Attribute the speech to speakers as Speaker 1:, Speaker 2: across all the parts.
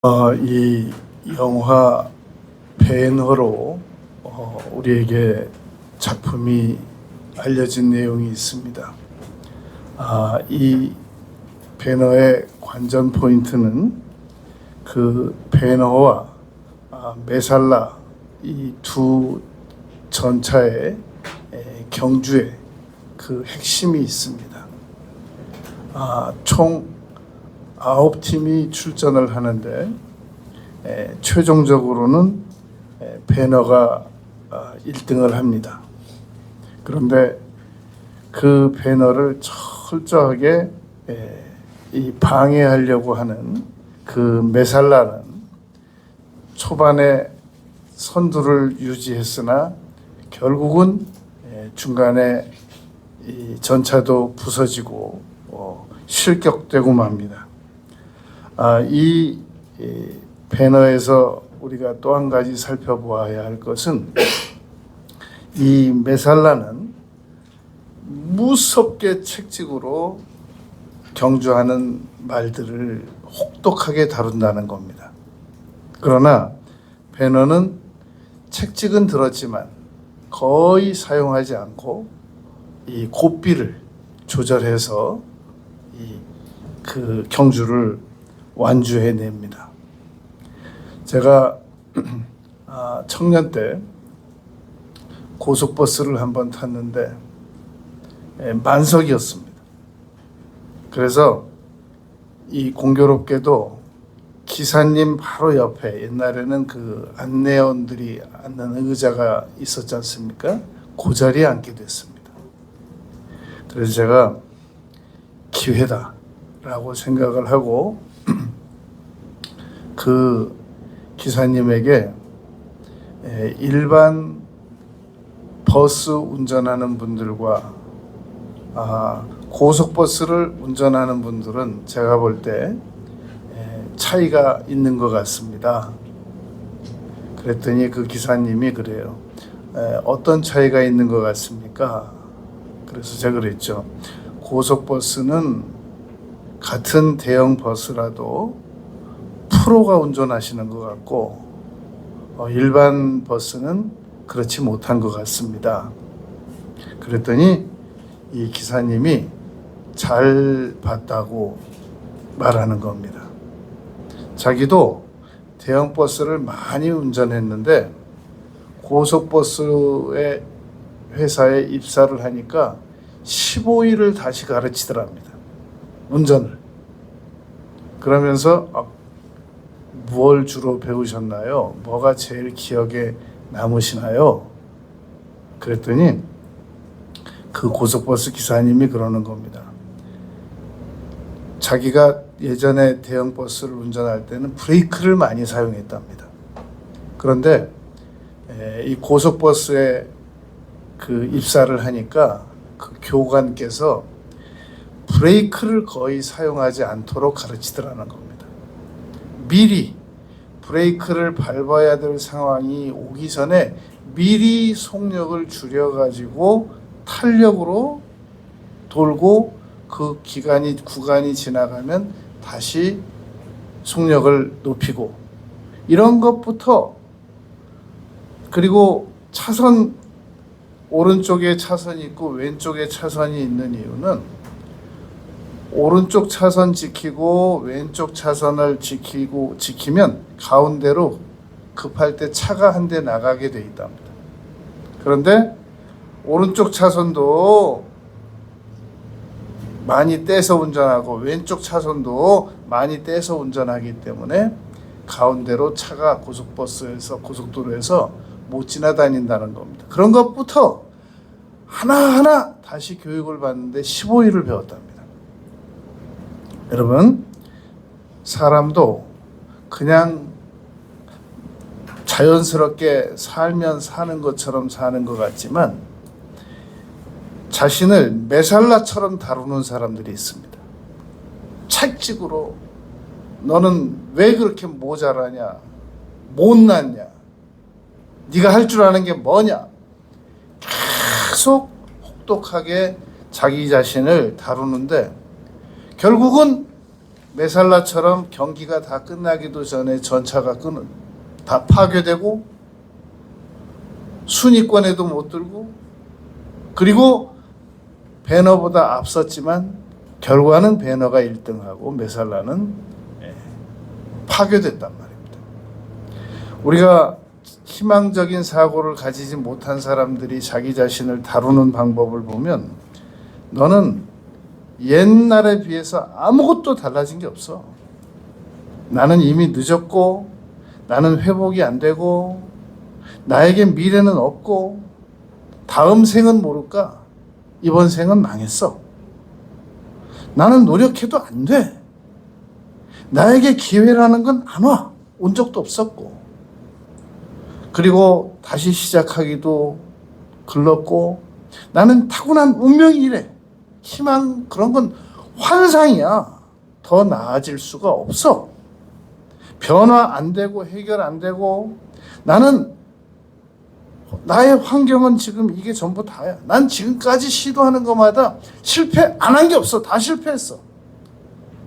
Speaker 1: 이 영화 벤허로 우리에게 작품이 알려진 내용이 있습니다. 이 벤허의 관전 포인트는 그 벤허와 메살라 이 두 전차의 경주에 그 핵심이 있습니다. 총 9팀이 출전을 하는데 최종적으로는 벤허가 1등을 합니다. 그런데 그 벤허를 철저하게 이 방해하려고 하는 그 메살라는 초반에 선두를 유지했으나 결국은 중간에 이 전차도 부서지고 실격되고 맙니다. 이 벤허에서 우리가 또 한 가지 살펴보아야 할 것은 이 메살라는 무섭게 책찍으로 경주하는 말들을 혹독하게 다룬다는 겁니다. 그러나 벤허는 책찍은 들었지만 거의 사용하지 않고 이 고삐를 조절해서 그 경주를 완주해냅니다. 제가 청년 때 고속버스를 한번 탔는데 만석이었습니다. 그래서 이 공교롭게도 기사님 바로 옆에 옛날에는 그 안내원들이 앉는 의자가 있었지 않습니까? 그 자리에 앉게 됐습니다. 그래서 제가 기회다 라고 생각을 하고 그 기사님에게 일반 버스 운전하는 분들과 고속버스를 운전하는 분들은 제가 볼 때 차이가 있는 것 같습니다. 그랬더니 그 기사님이 그래요. 어떤 차이가 있는 것 같습니까? 그래서 제가 그랬죠. 고속버스는 같은 대형 버스라도 프로가 운전하시는 것 같고 일반 버스는 그렇지 못한 것 같습니다. 그랬더니 이 기사님이 잘 봤다고 말하는 겁니다. 자기도 대형 버스를 많이 운전했는데 고속버스의 회사에 입사를 하니까 15일을 다시 가르치더랍니다. 운전을. 그러면서 뭘 주로 배우셨나요? 뭐가 제일 기억에 남으시나요? 그랬더니 그 고속버스 기사님이 그러는 겁니다. 자기가 예전에 대형 버스를 운전할 때는 브레이크를 많이 사용했답니다. 그런데 이 고속버스에 그 입사를 하니까 그 교관께서 브레이크를 거의 사용하지 않도록 가르치더라는 겁니다. 미리 브레이크를 밟아야 될 상황이 오기 전에 미리 속력을 줄여가지고 탄력으로 돌고 그 구간이 지나가면 다시 속력을 높이고 이런 것부터, 그리고 차선 오른쪽에 차선이 있고 왼쪽에 차선이 있는 이유는 오른쪽 차선 지키고 왼쪽 차선을 지키면 가운데로 급할 때 차가 한 대 나가게 돼 있답니다. 그런데 오른쪽 차선도 많이 떼서 운전하고 왼쪽 차선도 많이 떼서 운전하기 때문에 가운데로 차가 고속도로에서 못 지나다닌다는 겁니다. 그런 것부터 하나하나 다시 교육을 받는데 15일을 배웠답니다. 여러분, 사람도 그냥 자연스럽게 살면 사는 것처럼 사는 것 같지만 자신을 메살라처럼 다루는 사람들이 있습니다. 책찍으로 너는 왜 그렇게 모자라냐, 못났냐, 네가 할 줄 아는 게 뭐냐, 계속 혹독하게 자기 자신을 다루는데 결국은 메살라처럼 경기가 다 끝나기도 전에 전차가 다 파괴되고 순위권에도 못 들고, 그리고 배너보다 앞섰지만 결과는 배너가 1등하고 메살라는 파괴됐단 말입니다. 우리가 희망적인 사고를 가지지 못한 사람들이 자기 자신을 다루는 방법을 보면 너는 옛날에 비해서 아무것도 달라진 게 없어. 나는 이미 늦었고, 나는 회복이 안 되고, 나에게 미래는 없고, 다음 생은 모를까? 이번 생은 망했어. 나는 노력해도 안 돼. 나에게 기회라는 건 안 와. 온 적도 없었고. 그리고 다시 시작하기도 글렀고, 나는 타고난 운명이 이래. 희망 그런 건 환상이야. 더 나아질 수가 없어. 변화 안 되고 해결 안 되고, 나는 나의 환경은 지금 이게 전부 다야. 난 지금까지 시도하는 것마다 실패 안 한 게 없어. 다 실패했어.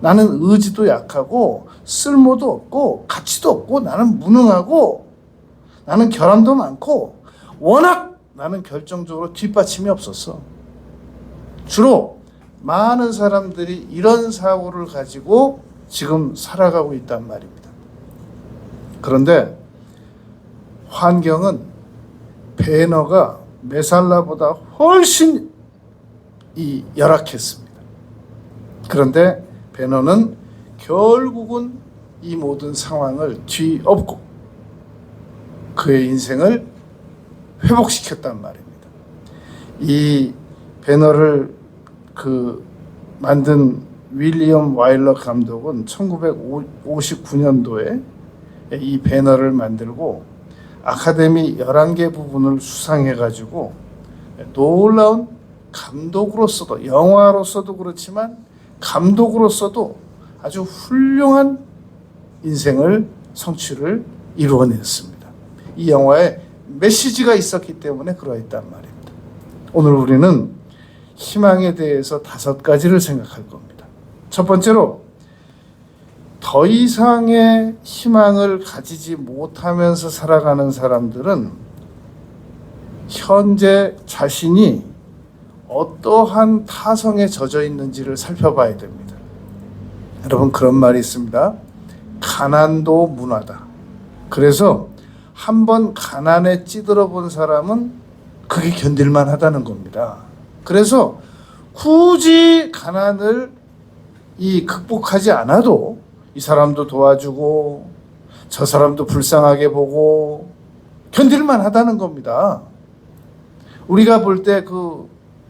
Speaker 1: 나는 의지도 약하고 쓸모도 없고 가치도 없고 나는 무능하고 나는 결함도 많고 워낙 나는 결정적으로 뒷받침이 없었어. 주로 많은 사람들이 이런 사고를 가지고 지금 살아가고 있단 말입니다. 그런데 환경은 배너가 메살라보다 훨씬 열악했습니다. 그런데 배너는 결국은 이 모든 상황을 뒤엎고 그의 인생을 회복시켰단 말입니다. 이 배너를 만든 윌리엄 와일러 감독은 1959년도에 이 배너를 만들고 아카데미 11개 부분을 수상해가지고 놀라운 감독으로서도, 영화로서도 그렇지만 감독으로서도 아주 훌륭한 인생을 성취를 이루어냈습니다. 이 영화에 메시지가 있었기 때문에 그러했단 말입니다. 오늘 우리는 희망에 대해서 5가지를 생각할 겁니다. 첫 번째로, 더 이상의 희망을 가지지 못하면서 살아가는 사람들은 현재 자신이 어떠한 타성에 젖어 있는지를 살펴봐야 됩니다. 여러분, 그런 말이 있습니다. 가난도 문화다. 그래서 한번 가난에 찌들어 본 사람은 그게 견딜만 하다는 겁니다. 그래서 굳이 가난을 극복하지 않아도 이 사람도 도와주고 저 사람도 불쌍하게 보고 견딜만 하다는 겁니다. 우리가 볼 때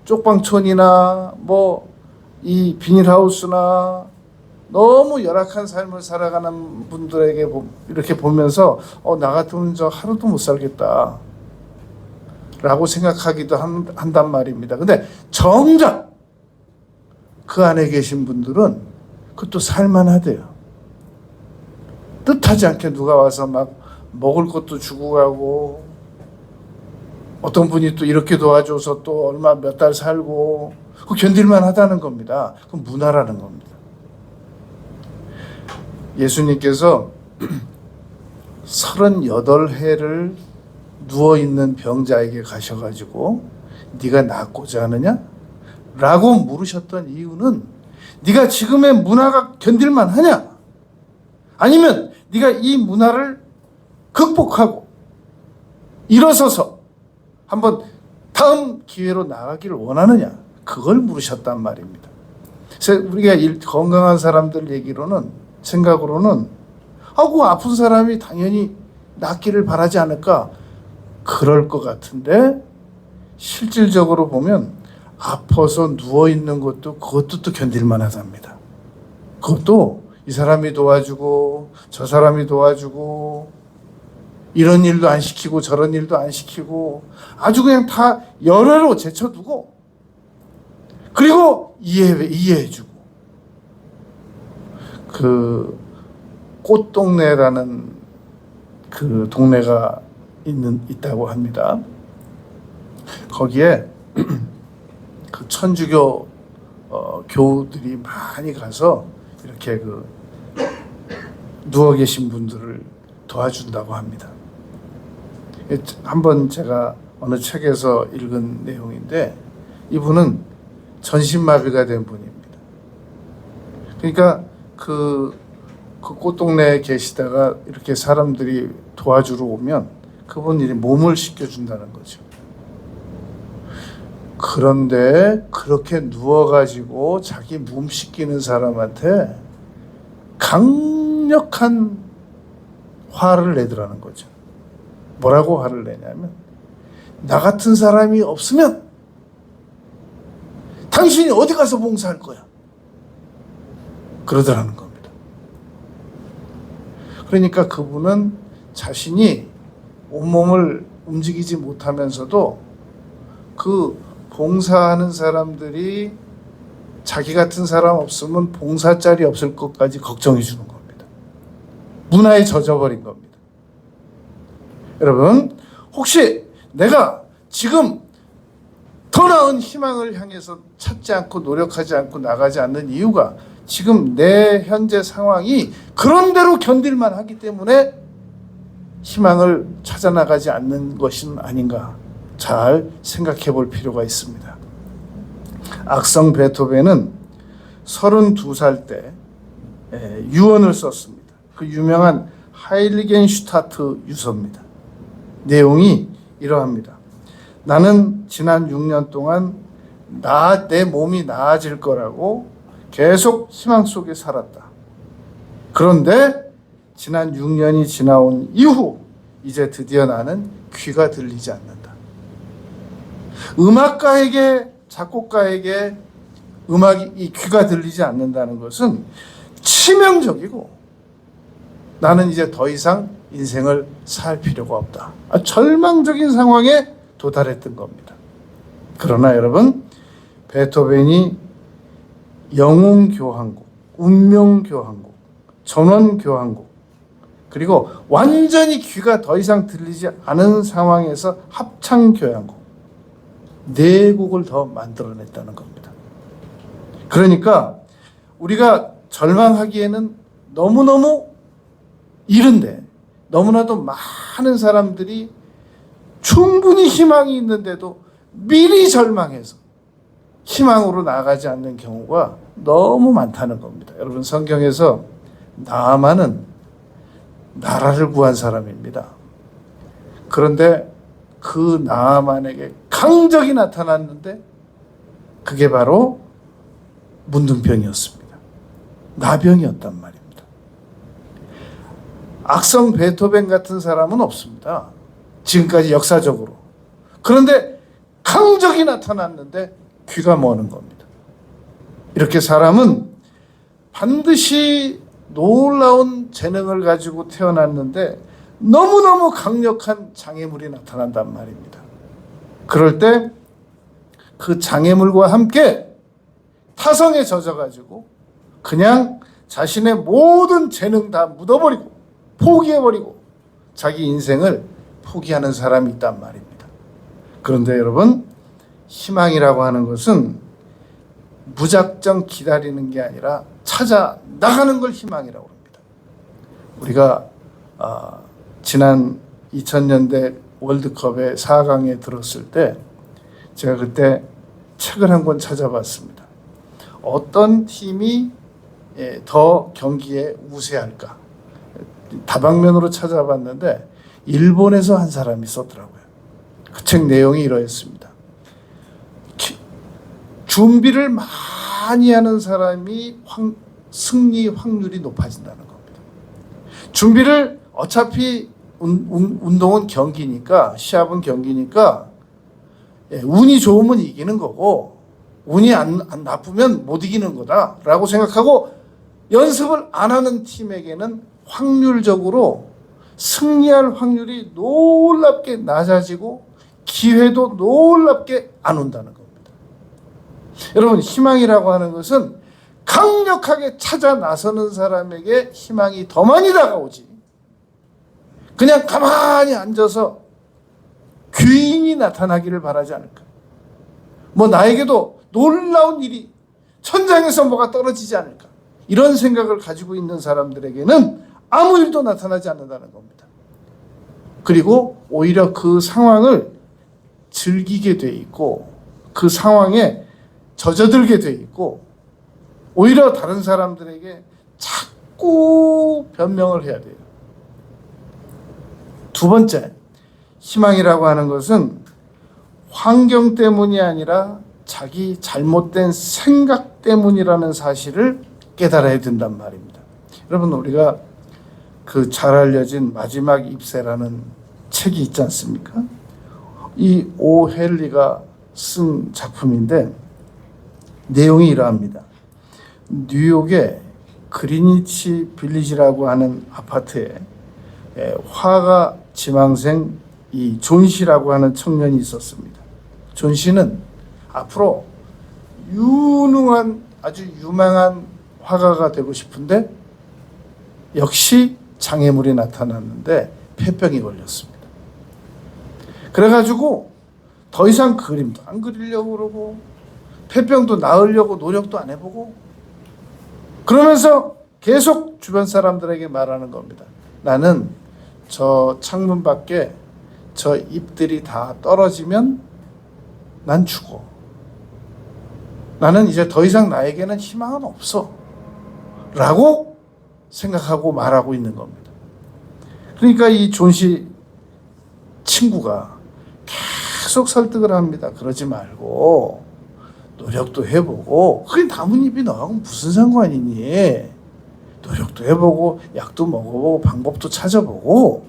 Speaker 1: 쪽방촌이나 이 비닐하우스나 너무 열악한 삶을 살아가는 분들에게 이렇게 보면서 나 같으면 저 하루도 못 살겠다 라고 생각하기도 한단 말입니다. 근데 정작 그 안에 계신 분들은 그것도 살만하대요. 뜻하지 않게 누가 와서 막 먹을 것도 주고 가고, 어떤 분이 또 이렇게 도와줘서 또 얼마 몇 달 살고, 그 견딜만 하다는 겁니다. 그건 문화라는 겁니다. 예수님께서 38해를 누워있는 병자에게 가셔가지고 네가 낫고자 하느냐? 라고 물으셨던 이유는 네가 지금의 문화가 견딜만 하냐? 아니면 네가 이 문화를 극복하고 일어서서 한번 다음 기회로 나가기를 원하느냐? 그걸 물으셨단 말입니다. 그래서 우리가 건강한 사람들 생각으로는 그 아픈 사람이 당연히 낫기를 바라지 않을까? 그럴 것 같은데 실질적으로 보면 아파서 누워있는 그것도 또 견딜만 하답니다. 그것도 이 사람이 도와주고 저 사람이 도와주고 이런 일도 안 시키고 저런 일도 안 시키고 아주 그냥 다 열애로 제쳐두고 그리고 이해해주고 꽃동네라는 동네가 있다고 합니다. 거기에 천주교 교우들이 많이 가서 이렇게 누워 계신 분들을 도와준다고 합니다. 한번 제가 어느 책에서 읽은 내용인데 이분은 전신마비가 된 분입니다. 그러니까 그 꽃동네에 계시다가 이렇게 사람들이 도와주러 오면 그분이 몸을 씻겨준다는 거죠. 그런데 그렇게 누워가지고 자기 몸 씻기는 사람한테 강력한 화를 내더라는 거죠. 뭐라고 화를 내냐면 나 같은 사람이 없으면 당신이 어디 가서 봉사할 거야. 그러더라는 겁니다. 그러니까 그분은 자신이 온몸을 움직이지 못하면서도 그 봉사하는 사람들이 자기 같은 사람 없으면 봉사 자리 없을 것까지 걱정해 주는 겁니다. 문화에 젖어버린 겁니다. 여러분, 혹시 내가 지금 더 나은 희망을 향해서 찾지 않고 노력하지 않고 나가지 않는 이유가 지금 내 현재 상황이 그런 대로 견딜만 하기 때문에 희망을 찾아나가지 않는 것은 아닌가 잘 생각해 볼 필요가 있습니다. 악성 베토벤은 32살 때 유언을 썼습니다. 그 유명한 하일리겐슈타트 유서입니다. 내용이 이러합니다. 나는 지난 6년 동안 내 몸이 나아질 거라고 계속 희망 속에 살았다. 그런데 지난 6년이 지나온 이후 이제 드디어 나는 귀가 들리지 않는다. 음악가에게 작곡가에게 이 귀가 들리지 않는다는 것은 치명적이고 나는 이제 더 이상 인생을 살 필요가 없다. 절망적인 상황에 도달했던 겁니다. 그러나 여러분, 베토벤이 영웅교향곡, 운명교향곡, 전원교향곡, 그리고 완전히 귀가 더 이상 들리지 않은 상황에서 합창교향곡 4곡을 더 만들어냈다는 겁니다. 그러니까 우리가 절망하기에는 너무너무 이른데 너무나도 많은 사람들이 충분히 희망이 있는데도 미리 절망해서 희망으로 나아가지 않는 경우가 너무 많다는 겁니다. 여러분, 성경에서 나아만은 나라를 구한 사람입니다. 그런데 그 나아만에게 강적이 나타났는데 그게 바로 문둥병이었습니다. 나병이었단 말입니다. 악성 베토벤 같은 사람은 없습니다. 지금까지 역사적으로. 그런데 강적이 나타났는데 귀가 머는 겁니다. 이렇게 사람은 반드시 놀라운 재능을 가지고 태어났는데 너무너무 강력한 장애물이 나타난단 말입니다. 그럴 때 그 장애물과 함께 타성에 젖어가지고 그냥 자신의 모든 재능 다 묻어버리고 포기해버리고 자기 인생을 포기하는 사람이 있단 말입니다. 그런데 여러분, 희망이라고 하는 것은 무작정 기다리는 게 아니라 찾아 나가는 걸 희망이라고 합니다. 우리가 지난 2000년대 월드컵의 4강에 들었을 때 제가 그때 책을 한 권 찾아봤습니다. 어떤 팀이 더 경기에 우세할까? 다방면으로 찾아봤는데 일본에서 한 사람이 썼더라고요. 그 책 내용이 이러했습니다. 준비를 많이 하는 사람이 승리 확률이 높아진다는 겁니다. 준비를 어차피 운동은 경기니까, 시합은 경기니까 운이 좋으면 이기는 거고 운이 안 나쁘면 못 이기는 거다라고 생각하고 연습을 안 하는 팀에게는 확률적으로 승리할 확률이 놀랍게 낮아지고 기회도 놀랍게 안 온다는 겁니다. 여러분, 희망이라고 하는 것은 강력하게 찾아 나서는 사람에게 희망이 더 많이 다가오지, 그냥 가만히 앉아서 귀인이 나타나기를 바라지 않을까. 나에게도 놀라운 일이 천장에서 뭐가 떨어지지 않을까. 이런 생각을 가지고 있는 사람들에게는 아무 일도 나타나지 않는다는 겁니다. 그리고 오히려 그 상황을 즐기게 돼 있고 그 상황에 젖어들게 돼 있고 오히려 다른 사람들에게 자꾸 변명을 해야 돼요. 두 번째, 희망이라고 하는 것은 환경 때문이 아니라 자기 잘못된 생각 때문이라는 사실을 깨달아야 된단 말입니다. 여러분, 우리가 그 잘 알려진 마지막 입새라는 책이 있지 않습니까? 이 오 헨리가 쓴 작품인데 내용이 이러합니다. 뉴욕의 그리니치 빌리지라고 하는 아파트에 화가 지망생 이 존 씨라고 하는 청년이 있었습니다. 존 씨는 앞으로 유능한 아주 유명한 화가가 되고 싶은데 역시 장애물이 나타났는데 폐병이 걸렸습니다. 그래가지고 더 이상 그림도 안 그리려고 그러고 폐병도 나으려고 노력도 안 해보고 그러면서 계속 주변 사람들에게 말하는 겁니다. 나는 저 창문 밖에 저 잎들이 다 떨어지면 난 죽어. 나는 이제 더 이상 나에게는 희망은 없어. 라고 생각하고 말하고 있는 겁니다. 그러니까 이 존 씨 친구가 계속 설득을 합니다. 그러지 말고 노력도 해보고 그게 나뭇잎이 너하고 무슨 상관이니. 노력도 해보고 약도 먹어보고 방법도 찾아보고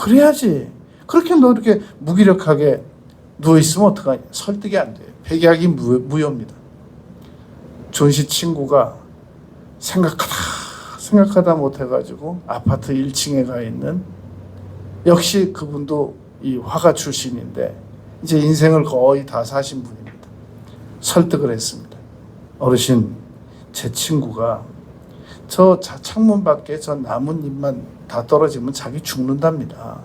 Speaker 1: 그래야지. 그렇게 너 이렇게 무기력하게 누워있으면 어떡하냐. 설득이 안 돼요. 백약이 무효입니다. 존 씨 친구가 생각하다 못해가지고 아파트 1층에 가 있는 역시 그분도 이 화가 출신인데 이제 인생을 거의 다 사신 분입니다. 설득을 했습니다. 어르신, 제 친구가 저 창문 밖에 저 나뭇잎만 다 떨어지면 자기 죽는답니다.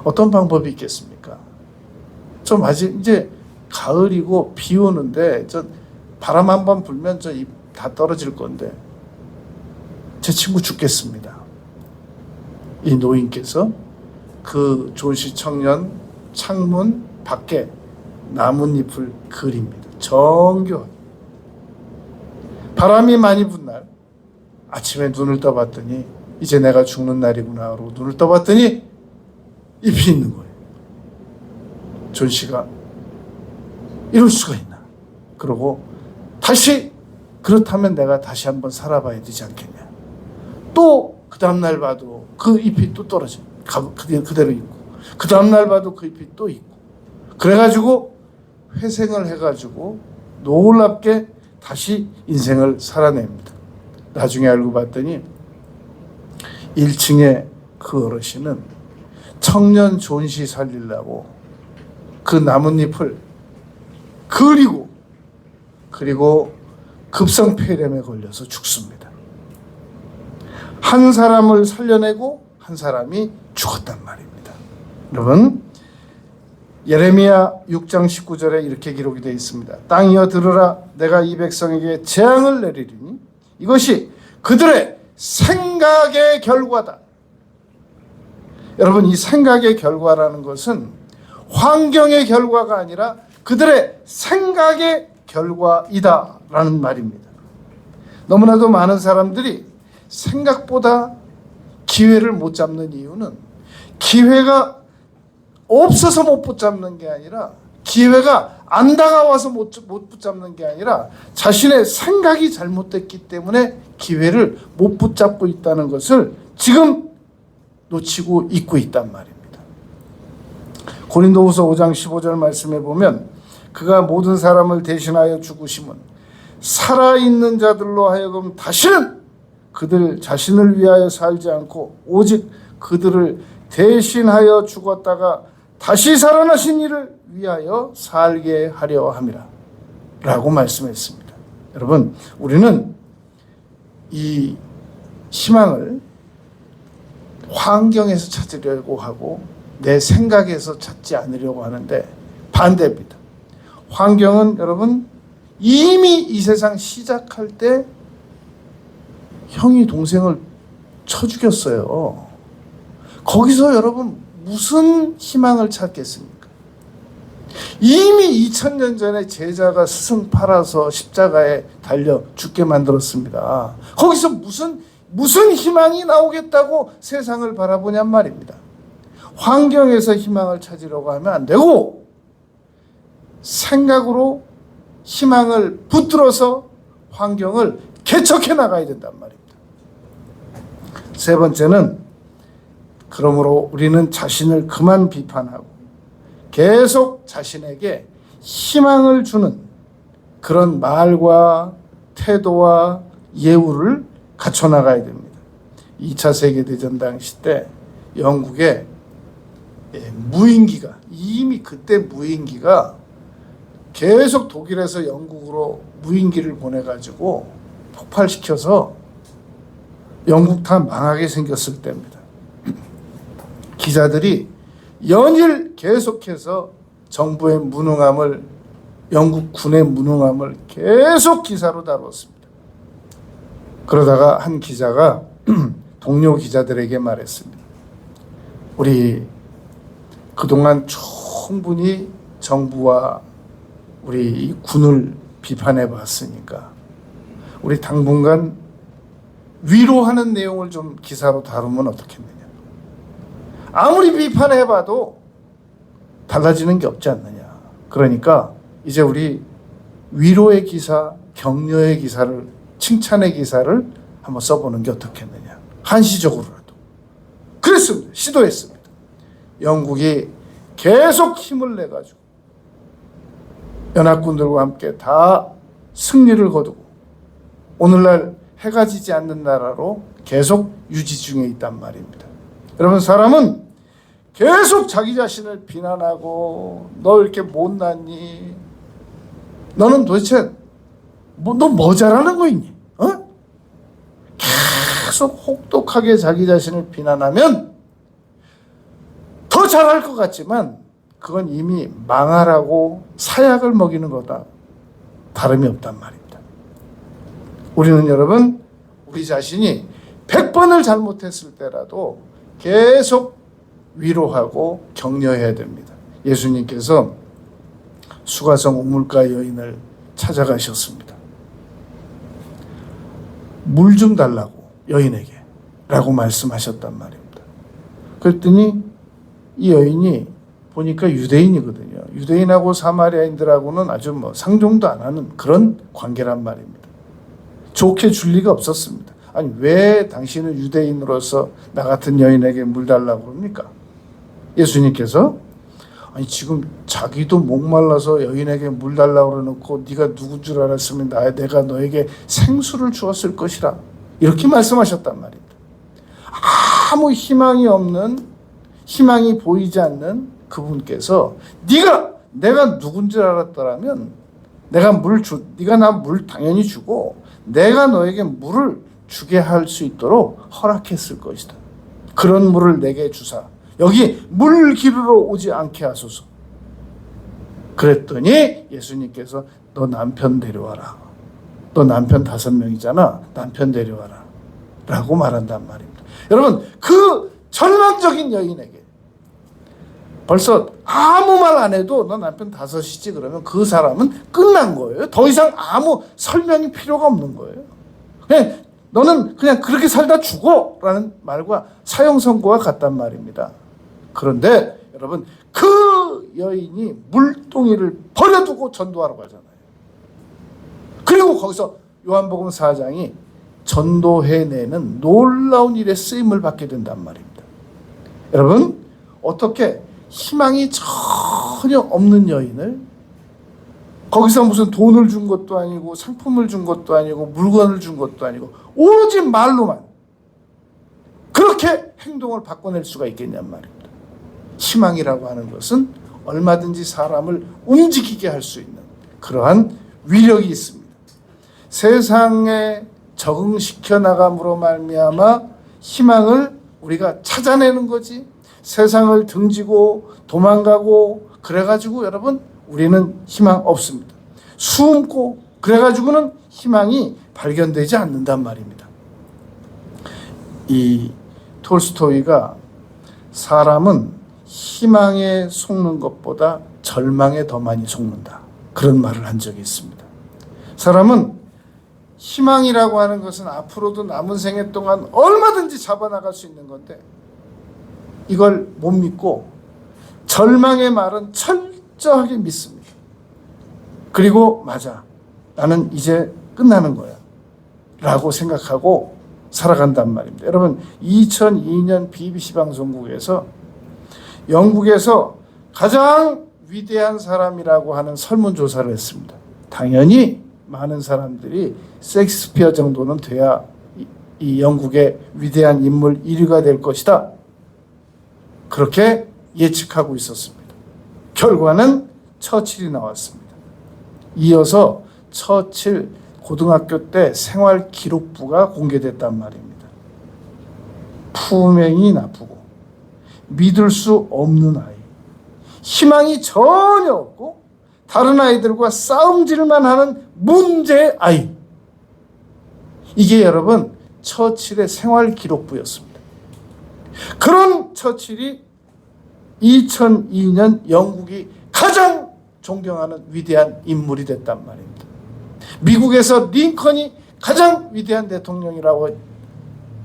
Speaker 1: 어떤 방법이 있겠습니까? 좀 아직 이제 가을이고 비 오는데 저 바람 한 번 불면 저 잎 다 떨어질 건데 제 친구 죽겠습니다. 이 노인께서 그 존 씨 청년 창문 밖에 나뭇잎을 그립니다. 정교하게. 바람이 많이 분 날 아침에 눈을 떠봤더니 이제 내가 죽는 날이구나 하고 눈을 떠봤더니 잎이 있는 거예요. 존 씨가 이럴 수가 있나. 그러고 다시 그렇다면 내가 다시 한번 살아봐야 되지 않겠냐. 또 그 다음날 봐도 그 잎이 또 떨어져요. 그대로 있고 그 다음날 봐도 그 잎이 또 있고 그래가지고 회생을 해가지고 놀랍게 다시 인생을 살아냅니다. 나중에 알고 봤더니 1층에 그 어르신은 청년 존 씨 살리려고 그 나뭇잎을 그리고 급성폐렴에 걸려서 죽습니다. 한 사람을 살려내고 한 사람이 죽었단 말입니다. 여러분, 예레미야 6장 19절에 이렇게 기록이 되어 있습니다. 땅이여 들으라, 내가 이 백성에게 재앙을 내리리니 이것이 그들의 생각의 결과다. 여러분, 이 생각의 결과라는 것은 환경의 결과가 아니라 그들의 생각의 결과이다라는 말입니다. 너무나도 많은 사람들이 생각보다 기회를 못 잡는 이유는 기회가 없어서 못 붙잡는 게 아니라 기회가 안 다가와서 못 붙잡는 게 아니라 자신의 생각이 잘못됐기 때문에 기회를 못 붙잡고 있다는 것을 지금 놓치고 있고 있단 말입니다. 고린도후서 5장 15절 말씀에 보면 그가 모든 사람을 대신하여 죽으심은 살아있는 자들로 하여금 다시는 그들 자신을 위하여 살지 않고 오직 그들을 대신하여 죽었다가 다시 살아나신 이를 위하여 살게 하려 함이라 라고 말씀했습니다. 여러분, 우리는 이 희망을 환경에서 찾으려고 하고 내 생각에서 찾지 않으려고 하는데 반대입니다. 환경은 여러분 이미 이 세상 시작할 때 형이 동생을 쳐 죽였어요. 거기서 여러분 무슨 희망을 찾겠습니까? 이미 2000년 전에 제자가 스승 팔아서 십자가에 달려 죽게 만들었습니다. 거기서 무슨 희망이 나오겠다고 세상을 바라보냔 말입니다. 환경에서 희망을 찾으려고 하면 안 되고 생각으로 희망을 붙들어서 환경을 개척해 나가야 된단 말입니다. 세 번째는 그러므로 우리는 자신을 그만 비판하고 계속 자신에게 희망을 주는 그런 말과 태도와 예우를 갖춰 나가야 됩니다. 2차 세계대전 당시 때 영국의 무인기가 이미 그때 무인기가 계속 독일에서 영국으로 무인기를 보내가지고 폭발시켜서 영국 다 망하게 생겼을 때입니다. 기자들이 연일 계속해서 정부의 무능함을 영국 군의 무능함을 계속 기사로 다뤘습니다. 그러다가 한 기자가 동료 기자들에게 말했습니다. 우리 그동안 충분히 정부와 우리 이 군을 비판해 봤으니까 우리 당분간 위로하는 내용을 좀 기사로 다루면 어떻겠느냐. 아무리 비판해봐도 달라지는 게 없지 않느냐. 그러니까 이제 우리 위로의 기사, 격려의 기사를, 칭찬의 기사를 한번 써보는 게 어떻겠느냐. 한시적으로라도. 그랬습니다. 시도했습니다. 영국이 계속 힘을 내가지고 연합군들과 함께 다 승리를 거두고 오늘날 해가 지지 않는 나라로 계속 유지 중에 있단 말입니다. 여러분, 사람은 계속 자기 자신을 비난하고 너 이렇게 못났니? 너는 도대체 너 뭐 잘하는 거 있니? 어? 계속 혹독하게 자기 자신을 비난하면 더 잘할 것 같지만 그건 이미 망하라고 사약을 먹이는 거다. 다름이 없단 말입니다. 우리는 여러분, 우리 자신이 100번을 잘못했을 때라도 계속 위로하고 격려해야 됩니다. 예수님께서 수가성 우물가 여인을 찾아가셨습니다. 물 좀 달라고 여인에게 라고 말씀하셨단 말입니다. 그랬더니 이 여인이 보니까 유대인이거든요. 유대인하고 사마리아인들하고는 아주 상종도 안 하는 그런 관계란 말입니다. 좋게 줄 리가 없었습니다. 아니, 왜 당신은 유대인으로서 나 같은 여인에게 물 달라고 그럽니까? 예수님께서 아니, 지금 자기도 목말라서 여인에게 물 달라고 그러놓고 네가 누군 줄 알았으면 내가 너에게 생수를 주었을 것이라 이렇게 말씀하셨단 말입니다. 아무 희망이 없는, 희망이 보이지 않는 그분께서 내가 누군 줄 알았더라면 네가 나 물 당연히 주고 내가 너에게 물을 주게 할 수 있도록 허락했을 것이다. 그런 물을 내게 주사 여기 물 기르러 오지 않게 하소서. 그랬더니 예수님께서 너 남편 데려와라. 너 남편 5명이잖아. 남편 데려와라. 라고 말한단 말입니다. 여러분, 그 절망적인 여인에게 벌써 아무 말 안 해도 너 남편 5이지 그러면 그 사람은 끝난 거예요. 더 이상 아무 설명이 필요가 없는 거예요. 너는 그냥 그렇게 살다 죽어 라는 말과 사형 선고와 같단 말입니다. 그런데 여러분, 그 여인이 물동이를 버려두고 전도하러 가잖아요. 그리고 거기서 요한복음 4장이 전도해내는 놀라운 일에 쓰임을 받게 된단 말입니다. 여러분, 어떻게 희망이 전혀 없는 여인을 거기서 무슨 돈을 준 것도 아니고 상품을 준 것도 아니고 물건을 준 것도 아니고 오로지 말로만 그렇게 행동을 바꿔낼 수가 있겠냔 말입니다. 희망이라고 하는 것은 얼마든지 사람을 움직이게 할 수 있는 그러한 위력이 있습니다. 세상에 적응시켜 나감으로 말미암아 희망을 우리가 찾아내는 거지, 세상을 등지고 도망가고 그래가지고 여러분 우리는 희망 없습니다. 숨고 그래가지고는 희망이 발견되지 않는단 말입니다. 이 톨스토이가 사람은 희망에 속는 것보다 절망에 더 많이 속는다, 그런 말을 한 적이 있습니다. 사람은 희망이라고 하는 것은 앞으로도 남은 생애 동안 얼마든지 잡아나갈 수 있는 건데 이걸 못 믿고 절망의 말은 철저하게 믿습니다. 그리고 맞아, 나는 이제 끝나는 거야 라고 생각하고 살아간단 말입니다. 여러분, 2002년 BBC 방송국에서 영국에서 가장 위대한 사람이라고 하는 설문조사를 했습니다. 당연히 많은 사람들이 셰익스피어 정도는 돼야 이 영국의 위대한 인물 1위가 될 것이다, 그렇게 예측하고 있었습니다. 결과는 처칠이 나왔습니다. 이어서 처칠 고등학교 때 생활 기록부가 공개됐단 말입니다. 품행이 나쁘고 믿을 수 없는 아이, 희망이 전혀 없고 다른 아이들과 싸움질만 하는 문제 아이. 이게 여러분 처칠의 생활 기록부였습니다. 그런 처칠이 2002년 영국이 가장 존경하는 위대한 인물이 됐단 말입니다. 미국에서 링컨이 가장 위대한 대통령이라고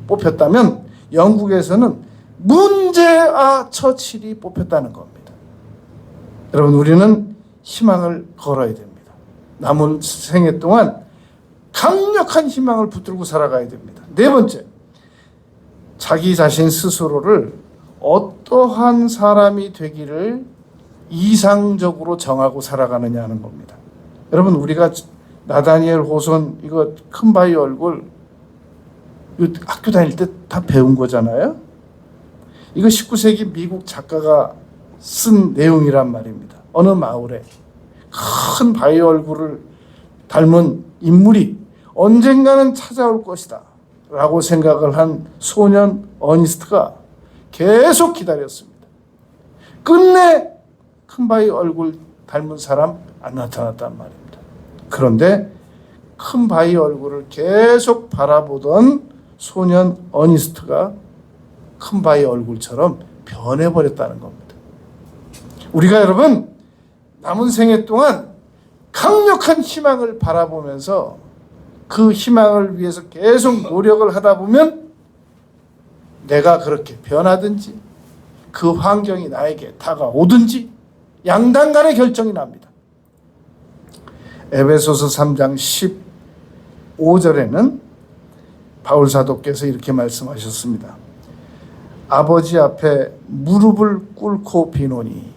Speaker 1: 뽑혔다면 영국에서는 문제아 처칠이 뽑혔다는 겁니다. 여러분, 우리는 희망을 걸어야 됩니다. 남은 생애 동안 강력한 희망을 붙들고 살아가야 됩니다. 네 번째, 자기 자신 스스로를 어떠한 사람이 되기를 이상적으로 정하고 살아가느냐 하는 겁니다. 여러분, 우리가 나다니엘 호손 이거 큰 바위 얼굴 이거 학교 다닐 때 다 배운 거잖아요. 이거 19세기 미국 작가가 쓴 내용이란 말입니다. 어느 마을에 큰 바위 얼굴을 닮은 인물이 언젠가는 찾아올 것이다 라고 생각을 한 소년 어니스트가 계속 기다렸습니다. 끝내 큰 바위 얼굴 닮은 사람 안 나타났단 말입니다. 그런데 큰 바위 얼굴을 계속 바라보던 소년 어니스트가 큰 바위 얼굴처럼 변해버렸다는 겁니다. 우리가 여러분 남은 생애 동안 강력한 희망을 바라보면서 그 희망을 위해서 계속 노력을 하다 보면 내가 그렇게 변하든지 그 환경이 나에게 다가오든지 양단간의 결정이 납니다. 에베소서 3장 15절에는 바울 사도께서 이렇게 말씀하셨습니다. 아버지 앞에 무릎을 꿇고 비노니.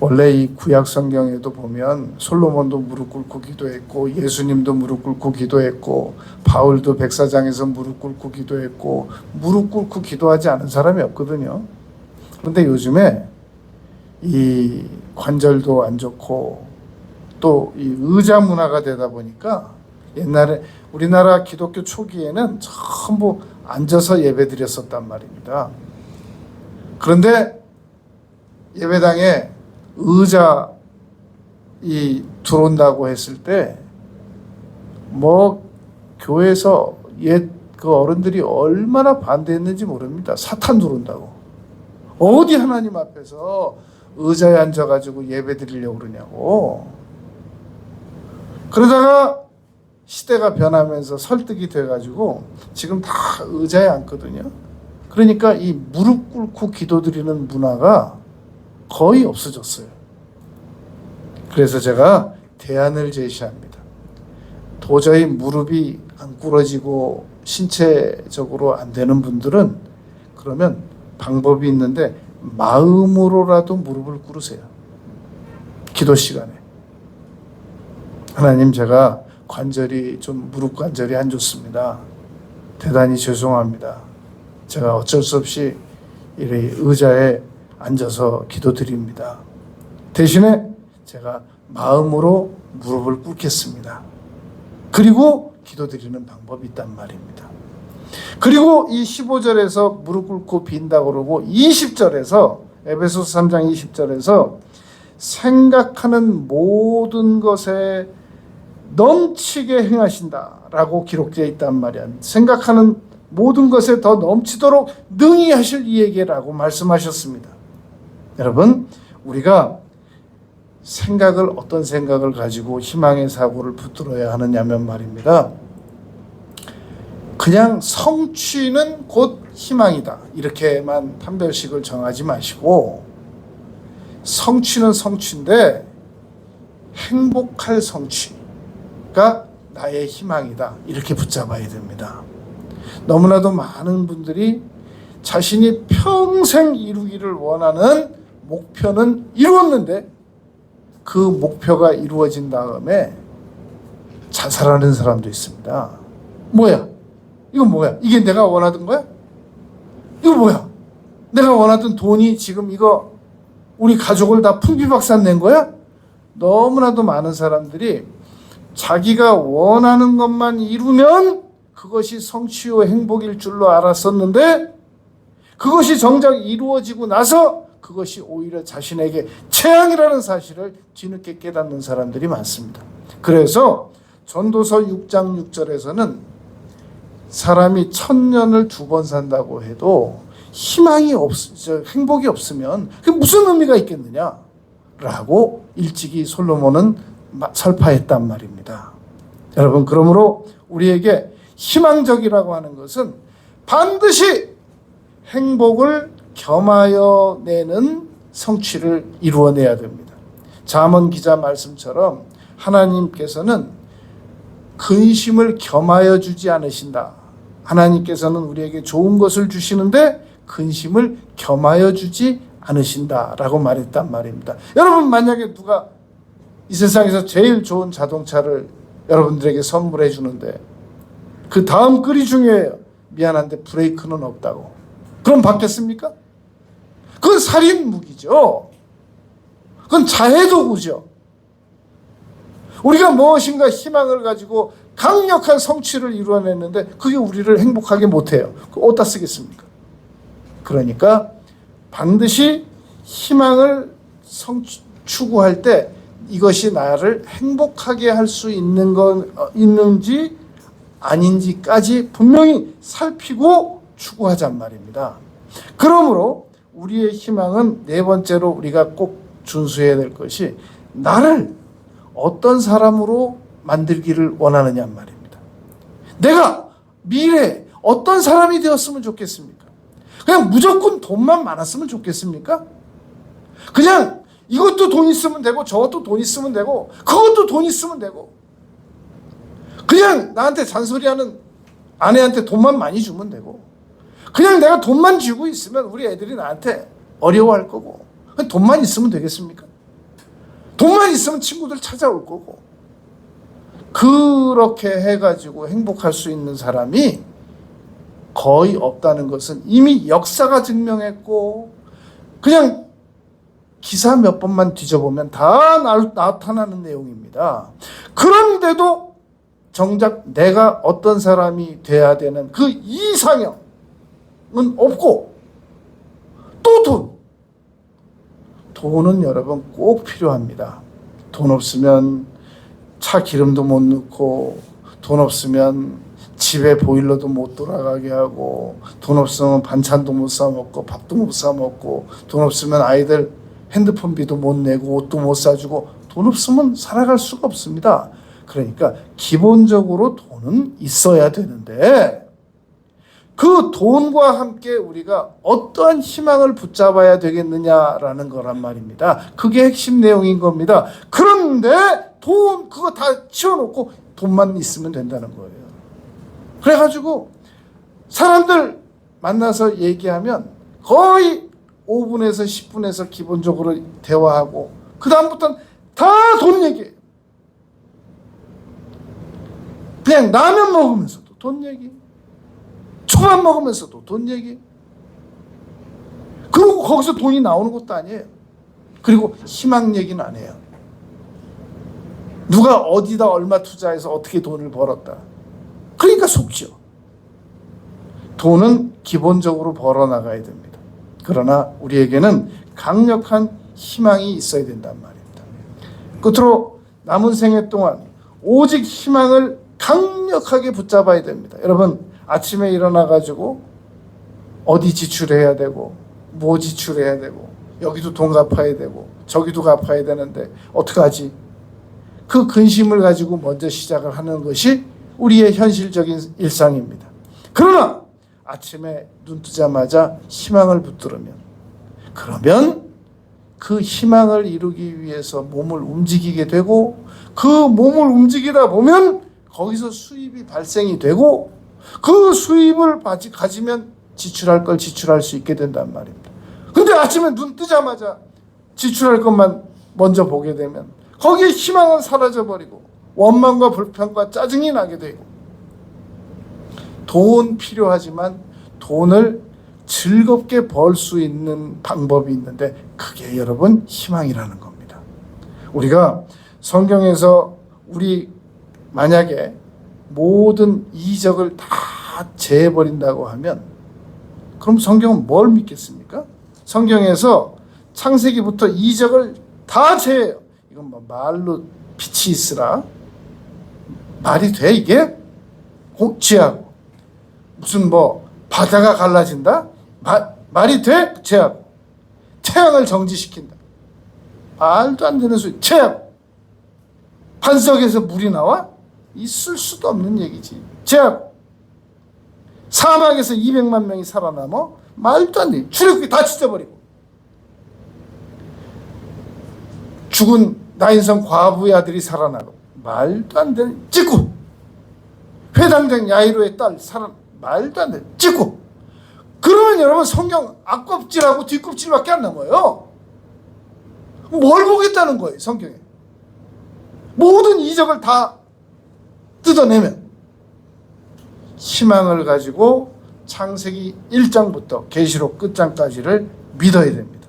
Speaker 1: 원래 이 구약 성경에도 보면 솔로몬도 무릎 꿇고 기도했고 예수님도 무릎 꿇고 기도했고 바울도 백사장에서 무릎 꿇고 기도했고 무릎 꿇고 기도하지 않은 사람이 없거든요. 그런데 요즘에 이 관절도 안 좋고 또 이 의자 문화가 되다 보니까 옛날에 우리나라 기독교 초기에는 전부 앉아서 예배 드렸었단 말입니다. 그런데 예배당에 의자 들어온다고 했을 때 뭐 교회에서 옛 그 어른들이 얼마나 반대했는지 모릅니다. 사탄 들어온다고. 어디 하나님 앞에서 의자에 앉아가지고 예배 드리려고 그러냐고. 그러다가 시대가 변하면서 설득이 돼가지고 지금 다 의자에 앉거든요. 그러니까 이 무릎 꿇고 기도드리는 문화가 거의 없어졌어요. 그래서 제가 대안을 제시합니다. 도저히 무릎이 안 꿇어지고 신체적으로 안 되는 분들은 그러면 방법이 있는데 마음으로라도 무릎을 꿇으세요. 기도 시간에. 하나님, 제가 관절이 좀 무릎 관절이 안 좋습니다. 대단히 죄송합니다. 제가 어쩔 수 없이 이 의자에 앉아서 기도드립니다. 대신에 제가 마음으로 무릎을 꿇겠습니다. 그리고 기도드리는 방법이 있단 말입니다. 그리고 이 15절에서 무릎 꿇고 빈다고 그러고 20절에서 에베소서 3장 20절에서 생각하는 모든 것에 넘치게 행하신다라고 기록되어 있단 말이야. 생각하는 모든 것에 더 넘치도록 능히 하실 이에게라고 말씀하셨습니다. 여러분, 우리가 어떤 생각을 가지고 희망의 사고를 붙들어야 하느냐면 말입니다. 그냥 성취는 곧 희망이다, 이렇게만 판별식을 정하지 마시고, 성취는 성취인데 행복할 성취가 나의 희망이다, 이렇게 붙잡아야 됩니다. 너무나도 많은 분들이 자신이 평생 이루기를 원하는 목표는 이루었는데 그 목표가 이루어진 다음에 자살하는 사람도 있습니다. 뭐야? 이건 뭐야? 이게 내가 원하던 거야? 이거 뭐야? 내가 원하던 돈이 지금 이거 우리 가족을 다 풍비박산 낸 거야? 너무나도 많은 사람들이 자기가 원하는 것만 이루면 그것이 성취와 행복일 줄로 알았었는데, 그것이 정작 이루어지고 나서 그것이 오히려 자신에게 재앙이라는 사실을 뒤늦게 깨닫는 사람들이 많습니다. 그래서 전도서 6장 6절에서는 사람이 1000년을 2번 산다고 해도 행복이 없으면 그게 무슨 의미가 있겠느냐 라고 일찍이 솔로몬은 설파했단 말입니다. 여러분, 그러므로 우리에게 희망적이라고 하는 것은 반드시 행복을 겸하여 내는 성취를 이루어내야 됩니다. 잠언 기자 말씀처럼 하나님께서는 근심을 겸하여 주지 않으신다. 하나님께서는 우리에게 좋은 것을 주시는데 근심을 겸하여 주지 않으신다라고 말했단 말입니다. 여러분, 만약에 누가 이 세상에서 제일 좋은 자동차를 여러분들에게 선물해 주는데 그 다음 글이 중요해요. 미안한데 브레이크는 없다고. 그럼 받겠습니까? 그건 살인 무기죠. 그건 자해 도구죠. 우리가 무엇인가 희망을 가지고 강력한 성취를 이루어냈는데 그게 우리를 행복하게 못해요. 그거 어디다 쓰겠습니까? 그러니까 반드시 희망을 추구할 때 이것이 나를 행복하게 할 수 있는 건 있는지 아닌지까지 분명히 살피고 추구하잔 말입니다. 그러므로 우리의 희망은 네 번째로 우리가 꼭 준수해야 될 것이 나를 어떤 사람으로 만들기를 원하느냐 말입니다. 내가 미래에 어떤 사람이 되었으면 좋겠습니까? 그냥 무조건 돈만 많았으면 좋겠습니까? 그냥 이것도 돈 있으면 되고 저것도 돈 있으면 되고 그것도 돈 있으면 되고 그냥 나한테 잔소리하는 아내한테 돈만 많이 주면 되고 그냥 내가 돈만 쥐고 있으면 우리 애들이 나한테 어려워할 거고 그냥 돈만 있으면 되겠습니까? 돈만 있으면 친구들 찾아올 거고 그렇게 해가지고 행복할 수 있는 사람이 거의 없다는 것은 이미 역사가 증명했고 그냥 기사 몇 번만 뒤져보면 다 나타나는 내용입니다. 그런데도 정작 내가 어떤 사람이 돼야 되는 그 이상형은 없고 또 돈은 여러분 꼭 필요합니다. 돈 없으면 차 기름도 못 넣고 돈 없으면 집에 보일러도 못 돌아가게 하고 돈 없으면 반찬도 못 사 먹고 밥도 못 사 먹고 돈 없으면 아이들 핸드폰비도 못 내고 옷도 못 사주고 돈 없으면 살아갈 수가 없습니다. 그러니까 기본적으로 돈은 있어야 되는데 그 돈과 함께 우리가 어떠한 희망을 붙잡아야 되겠느냐라는 거란 말입니다. 그게 핵심 내용인 겁니다. 그런데 돈 그거 다 치워놓고 돈만 있으면 된다는 거예요. 그래가지고 사람들 만나서 얘기하면 거의 5분에서 10분에서 기본적으로 대화하고 그 다음부터는 다 돈 얘기해요. 그냥 라면 먹으면서도 돈 얘기, 초밥 먹으면서도 돈 얘기. 그리고 거기서 돈이 나오는 것도 아니에요. 그리고 희망 얘기는 안 해요. 누가 어디다 얼마 투자해서 어떻게 돈을 벌었다. 그러니까 속죠. 돈은 기본적으로 벌어나가야 됩니다. 그러나 우리에게는 강력한 희망이 있어야 된단 말입니다. 끝으로 남은 생애 동안 오직 희망을 강력하게 붙잡아야 됩니다. 여러분, 아침에 일어나가지고 어디 지출해야 되고 뭐 지출해야 되고 여기도 돈 갚아야 되고 저기도 갚아야 되는데 어떡하지? 그 근심을 가지고 먼저 시작을 하는 것이 우리의 현실적인 일상입니다. 그러나 아침에 눈 뜨자마자 희망을 붙들으면, 그러면 그 희망을 이루기 위해서 몸을 움직이게 되고, 그 몸을 움직이다 보면 거기서 수입이 발생이 되고, 그 수입을 가지면 지출할 걸 지출할 수 있게 된단 말입니다. 근데 아침에 눈 뜨자마자 지출할 것만 먼저 보게 되면 거기에 희망은 사라져버리고 원망과 불평과 짜증이 나게 되고, 돈 필요하지만 돈을 즐겁게 벌 수 있는 방법이 있는데 그게 여러분 희망이라는 겁니다. 우리가 성경에서 우리 만약에 모든 이적을 다 제해버린다고 하면 그럼 성경은 뭘 믿겠습니까? 성경에서 창세기부터 이적을 다 제해요. 이건 뭐 말로 빛이 있으라 말이 돼 이게? 제하고 무슨 뭐 바다가 갈라진다? 말이 돼? 제하고 태양을 정지시킨다. 말도 안 되는 소리. 제하고 반석에서 물이 나와? 있을 수도 없는 얘기지. 제하고 사막에서 200만 명이 살아남아? 말도 안 돼. 출애굽기 다 찢어버리고 죽은 나인성 과부의 아들이 살아나고 말도 안 되는 찍고 회당장 야이로의 딸 말도 안 돼. 찍고. 그러면 여러분 성경 앞껍질하고 뒷껍질밖에 안 남아요. 뭘 보겠다는 거예요 성경에. 모든 이적을 다 뜯어내면 희망을 가지고 창세기 1장부터 계시록 끝장까지를 믿어야 됩니다.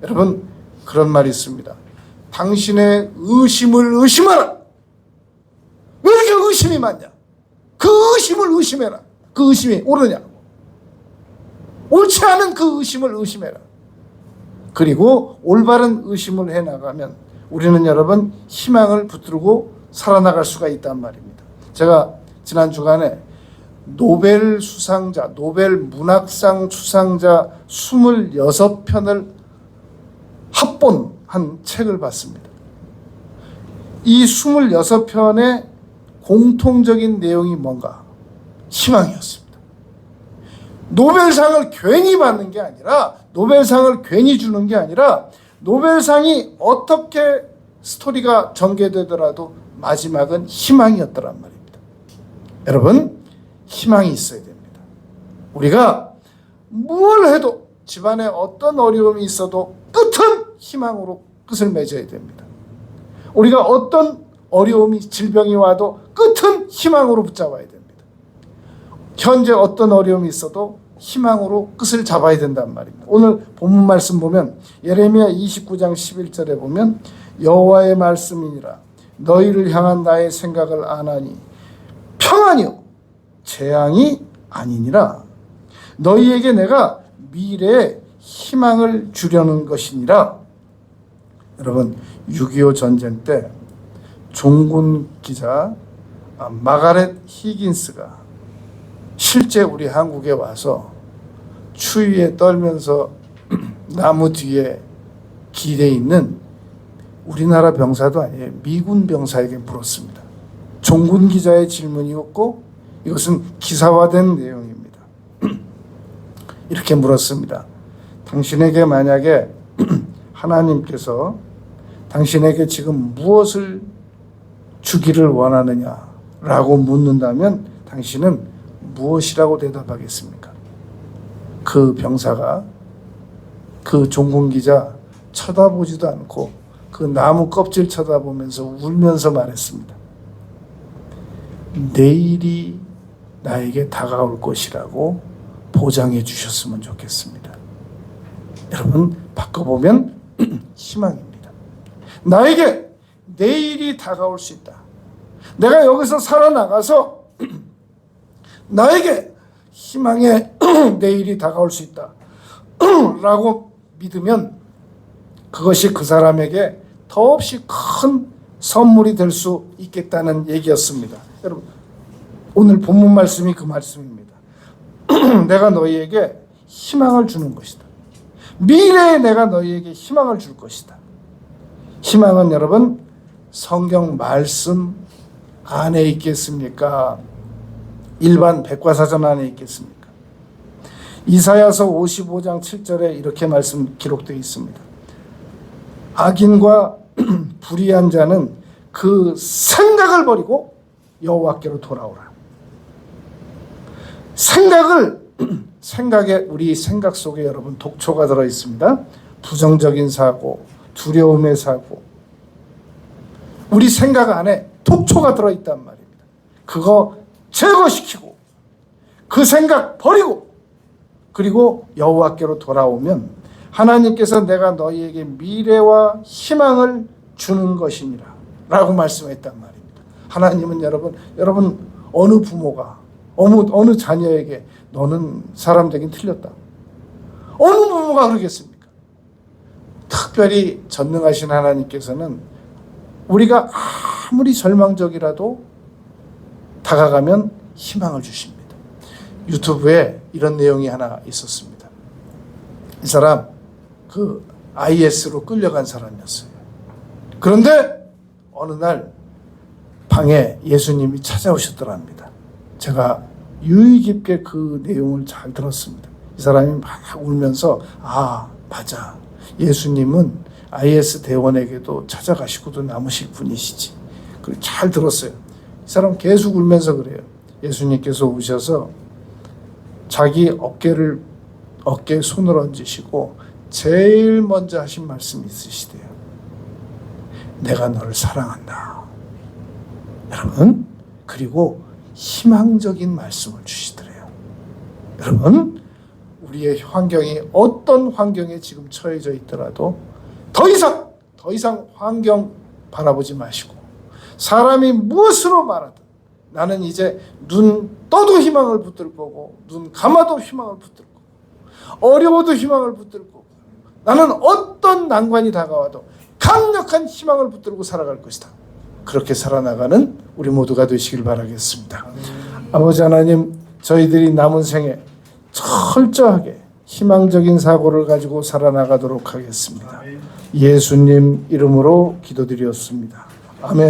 Speaker 1: 여러분 그런 말이 있습니다. 당신의 의심을 의심하라. 왜 이렇게 의심이 많냐? 그 의심을 의심해라. 그 의심이 옳으냐? 옳지 않은 그 의심을 의심해라. 그리고 올바른 의심을 해나가면 우리는 여러분 희망을 붙들고 살아나갈 수가 있단 말입니다. 제가 지난 주간에 노벨 수상자, 노벨 문학상 수상자 26편을 합본한 책을 봤습니다. 이 26편의 공통적인 내용이 뭔가? 희망이었습니다. 노벨상을 괜히 받는 게 아니라, 노벨상을 괜히 주는 게 아니라, 노벨상이 어떻게 스토리가 전개되더라도 마지막은 희망이었더란 말입니다. 여러분, 희망이 있어야 됩니다. 우리가 뭘 해도 집안에 어떤 어려움이 있어도 끝은 희망으로 끝을 맺어야 됩니다. 우리가 어떤 어려움이, 질병이 와도 끝은 희망으로 붙잡아야 됩니다. 현재 어떤 어려움이 있어도 희망으로 끝을 잡아야 된단 말입니다. 오늘 본문 말씀 보면 예레미야 29장 11절에 보면 여호와의 말씀이니라 너희를 향한 나의 생각을 아나니 평안이요 재앙이 아니니라. 너희에게 내가 미래에 희망을 주려는 것이니라. 여러분 6.25 전쟁 때 종군 기자 마가렛 히긴스가 실제 우리 한국에 와서 추위에 떨면서 나무 뒤에 길에 있는 우리나라 병사도 아니에요. 미군 병사에게 물었습니다. 종군 기자의 질문이었고 이것은 기사화된 내용입니다. 이렇게 물었습니다. 당신에게 만약에 하나님께서 당신에게 지금 무엇을 주기를 원하느냐라고 묻는다면 당신은 무엇이라고 대답하겠습니까? 그 병사가 그 종군 기자 쳐다보지도 않고 그 나무 껍질 쳐다보면서 울면서 말했습니다. 내일이 나에게 다가올 것이라고 보장해 주셨으면 좋겠습니다. 여러분 바꿔보면 희망입니다. 나에게 내일이 다가올 수 있다. 내가 여기서 살아나가서 나에게 희망의 내일이 다가올 수 있다 라고 믿으면 그것이 그 사람에게 더없이 큰 선물이 될 수 있겠다는 얘기였습니다. 여러분 오늘 본문 말씀이 그 말씀입니다. 내가 너희에게 희망을 주는 것이다. 미래에 내가 너희에게 희망을 줄 것이다. 희망은 여러분 성경 말씀 안에 있겠습니까? 일반 백과사전 안에 있겠습니까? 이사야서 55장 7절에 이렇게 말씀 기록되어 있습니다. 악인과 불의한 자는 그 생각을 버리고 여호와께로 돌아오라. 생각에 우리 생각 속에 여러분 독초가 들어 있습니다. 부정적인 사고, 두려움의 사고, 우리 생각 안에 독초가 들어 있단 말입니다. 그거 제거시키고 그 생각 버리고 그리고 여호와께로 돌아오면 하나님께서 내가 너희에게 미래와 희망을 주는 것이니라 라고 말씀했단 말입니다. 하나님은 여러분 어느 부모가 어느 자녀에게 너는 사람 되긴 틀렸다. 어느 부모가 그러겠습니까? 특별히 전능하신 하나님께서는 우리가 아무리 절망적이라도 다가가면 희망을 주십니다. 유튜브에 이런 내용이 하나 있었습니다. 이 사람 그 IS로 끌려간 사람이었어요. 그런데 어느 날 방에 예수님이 찾아오셨더랍니다. 제가 유의 깊게 그 내용을 잘 들었습니다. 이 사람이 막 울면서 맞아. 예수님은 IS 대원에게도 찾아가시고도 남으실 분이시지. 그걸 잘 들었어요. 이 사람 계속 울면서 그래요. 예수님께서 오셔서 자기 어깨에 손을 얹으시고 제일 먼저 하신 말씀이 있으시대요. 내가 너를 사랑한다. 여러분, 그리고 희망적인 말씀을 주시더래요. 여러분, 우리의 환경이 어떤 환경에 지금 처해져 있더라도 더 이상 환경 바라보지 마시고 사람이 무엇으로 말하든 나는 이제 눈 떠도 희망을 붙들 거고 눈 감아도 희망을 붙들 거고 어려워도 희망을 붙들 거고 나는 어떤 난관이 다가와도 강력한 희망을 붙들고 살아갈 것이다. 그렇게 살아나가는 우리 모두가 되시길 바라겠습니다. 아버지 하나님, 저희들이 남은 생에 철저하게 희망적인 사고를 가지고 살아나가도록 하겠습니다. 예수님 이름으로 기도드렸습니다. 아멘.